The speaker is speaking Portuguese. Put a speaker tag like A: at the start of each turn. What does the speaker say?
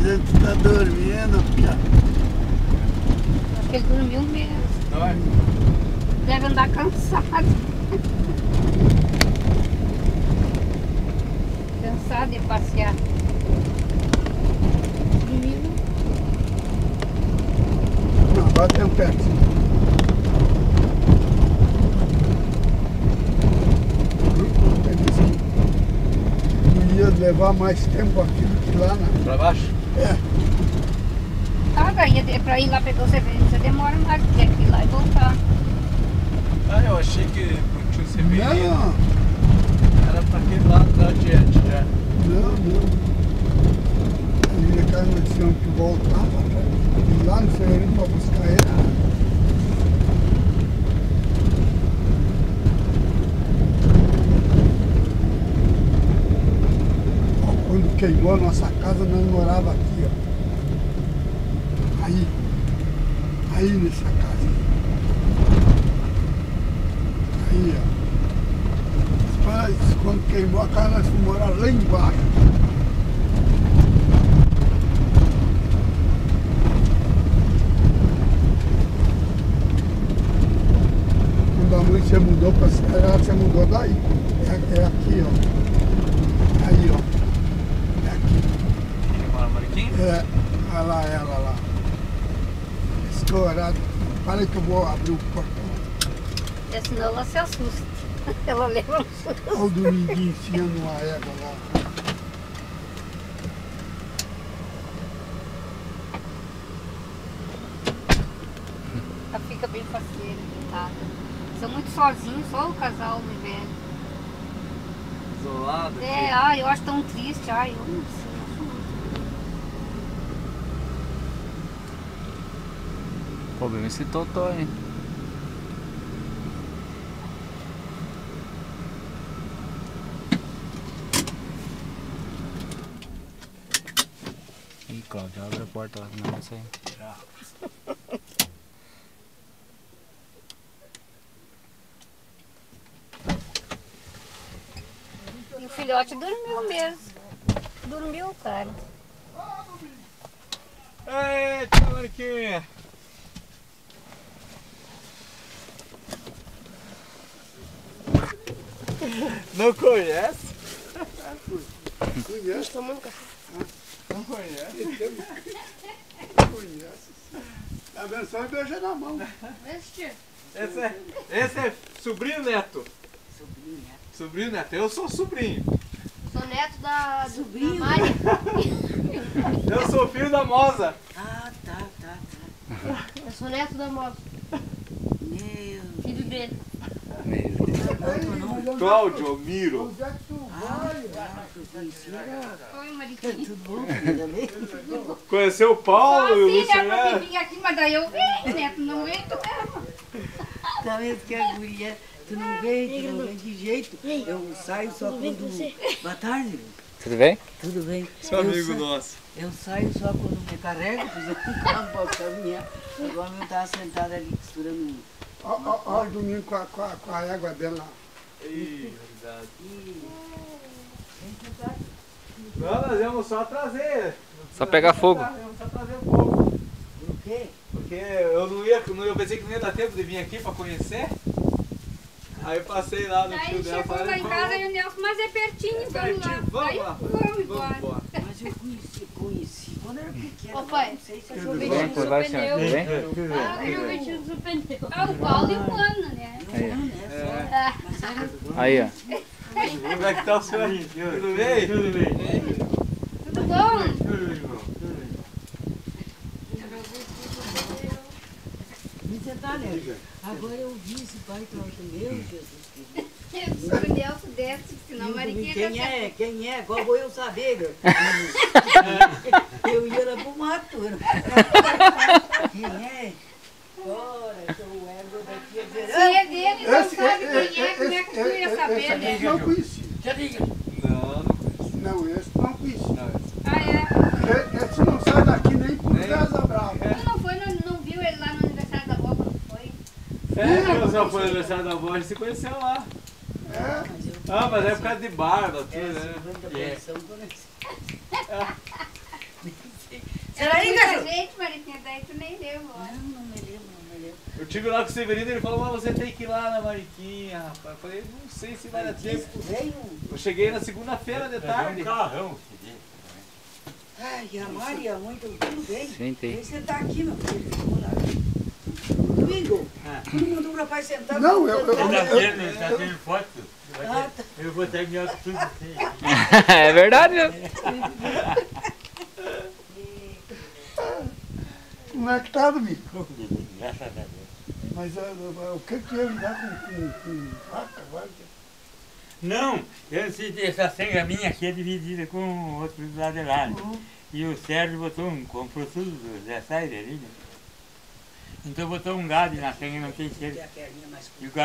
A: gente tá dormindo, Pia.
B: Acho que ele dormiu mesmo.
C: Dorme.
B: Deve andar cansado. Cansado de passear. Dormiu.
A: Não, agora tem um pertinho. Ele disse que ia levar mais tempo aqui do que lá, né?
C: Pra baixo?
A: É.
B: Pra ir lá pegar o CVM, você demora mais, porque tem que ir lá e voltar.
C: Ah, eu achei que tinha o CBI.
A: Não,
C: Era pra aquele lado da Jet já.
A: não. Ali naquela notícia que voltava, e lá no Severino pra buscar ele. Quando queimou a nossa casa, nós morava aqui, ó. Aí nessa casa. Aí, ó. Mas quando queimou a casa, nós fomos morar lá embaixo. Quando a mãe se mudou para cidade, ela se mudou daí. É aqui, ó. Aí, ó. É aqui.
C: Quem mora Mariquinha?
A: É, olha lá ela lá. Estourado. Para que eu vou abrir o portão.
B: Porque senão ela se assusta. Ela leva um susto.
A: Olha o Dominguinho enfiando uma égua lá.
B: Ela fica bem faceira, coitada. São muito sozinhos, só o casal do velho.
C: Isolado aqui.
B: É, ai, eu acho tão triste. Ai, eu não sei, eu acho muito.
D: Pô, bem esse totó, hein? Ih, Cláudio, abre a porta lá, não vai sair.
B: E o filhote dormiu mesmo. Dormiu, cara.
C: Eita, Mariquinha! Não conhece?
A: Conhece?
B: Tomando café.
C: Não conhece?
A: Conhece. Tá vendo? Só beija na mão.
C: Esse é sobrinho neto? Sobrinho neto. Eu sou sobrinho.
B: Sou neto da
E: Sobrinho?
B: da Mari.
C: Eu sou filho da Moza.
E: Ah, tá.
B: Eu sou neto da moça.
E: Meu
B: Filho dele.
C: Cláudio Miro.
A: Onde é que tu vai?
B: Oi, Mariquinha.
E: tudo bom, filha? Né?
C: Conheceu o Paulo e o
B: Sim, né, pra
C: Luciano?
B: vir aqui, mas daí eu vim, neto, não vem, tu mesmo.
E: Tá vendo que a guria, tu não vem de jeito. Eu saio só quando... Boa tarde.
D: Tudo bem?
E: Tudo bem?
C: Seu amigo nosso.
E: Eu saio só quando me carrego, por exemplo, um carro pra caminhar. Agora eu tava sentada ali costurando.
A: Ó, o Domingo com a égua dela.
C: Ih, verdade. Não, nós íamos só trazer.
D: Só pegar fogo.
C: Íamos só trazer o fogo.
E: Por quê?
C: Porque eu pensei que não ia dar tempo de vir aqui pra conhecer. Aí eu passei lá no
B: Daí
C: tio dela e
B: chegou lá
C: falei,
B: em casa e o Nelson, mas é pertinho, vamos lá.
C: pertinho, vamos
B: Aí
C: lá.
B: vamos embora.
C: embora.
E: Mas eu conheci quando era pequena.
B: Ô, pai,
E: não sei se
B: eu
E: eu
B: joguei
D: Bem,
B: no
D: tudo bem,
B: pneu.
D: senhor? Tudo bem?
B: Ah, eu joguei tiro do pneu. Ah, o Paulo e o Mano, né? Ah,
E: Mas era
D: Aí, ó.
C: Como é que tá o senhor? Tudo bem? Tudo bem.
B: tudo bom?
E: Me sentar, né? Agora eu vi esse pai troca, meu Jesus querido.
B: O Nelson desce, senão a Mariquinha
E: Quem é? Qual vou eu saber? Eu ia lá pro mato. Quem é? Ora, então o ego daqui a dizer.
B: Se é dele, não sabe quem é, como é que tu ia saber, né?
A: Não conhecia.
C: Não, não conheço.
A: Não, esse não conhecia.
C: Não, esse.
B: Ah, é?
A: Esse não sai daqui nem por
C: Nem.
A: Casa Brava.
B: Tu não foi, não viu ele lá no aniversário da avó, não foi?
C: É, o senhor foi no aniversário da avó, a gente se conheceu lá.
A: É.
C: Ah, mas é por causa de barba, tudo,
E: É,
C: né?
E: segunda pensão, dona. Nem sei
B: gente, Mariquinha, daí tu nem lembra.
E: Não me lembro.
C: Eu tive lá com o Severino e ele falou, mas você tem que ir lá na Mariquinha, rapaz. Eu falei, não sei se vai dar tempo. Eu cheguei na segunda-feira de tarde.
F: Carrão,
E: Ai, a Maria, muito tudo bem.
D: Sim, tem.
E: Você tá aqui, meu filho. Ficou lá. Domingo, todo mundo para pai sentar.
A: Não,
F: tá tendo foto. Eu vou terminar com tudo assim.
D: É verdade, né?
A: Como é que tá, Domingo?
F: Graças a Deus.
A: Mas o que que ia lidar com vaca agora?
F: Não, essa senha minha aqui é dividida com outros do lado de lá. E o Sérgio comprou tudo do Zé Saire ali, né? Então botou um gado na senha, não tem cheiro. E o gado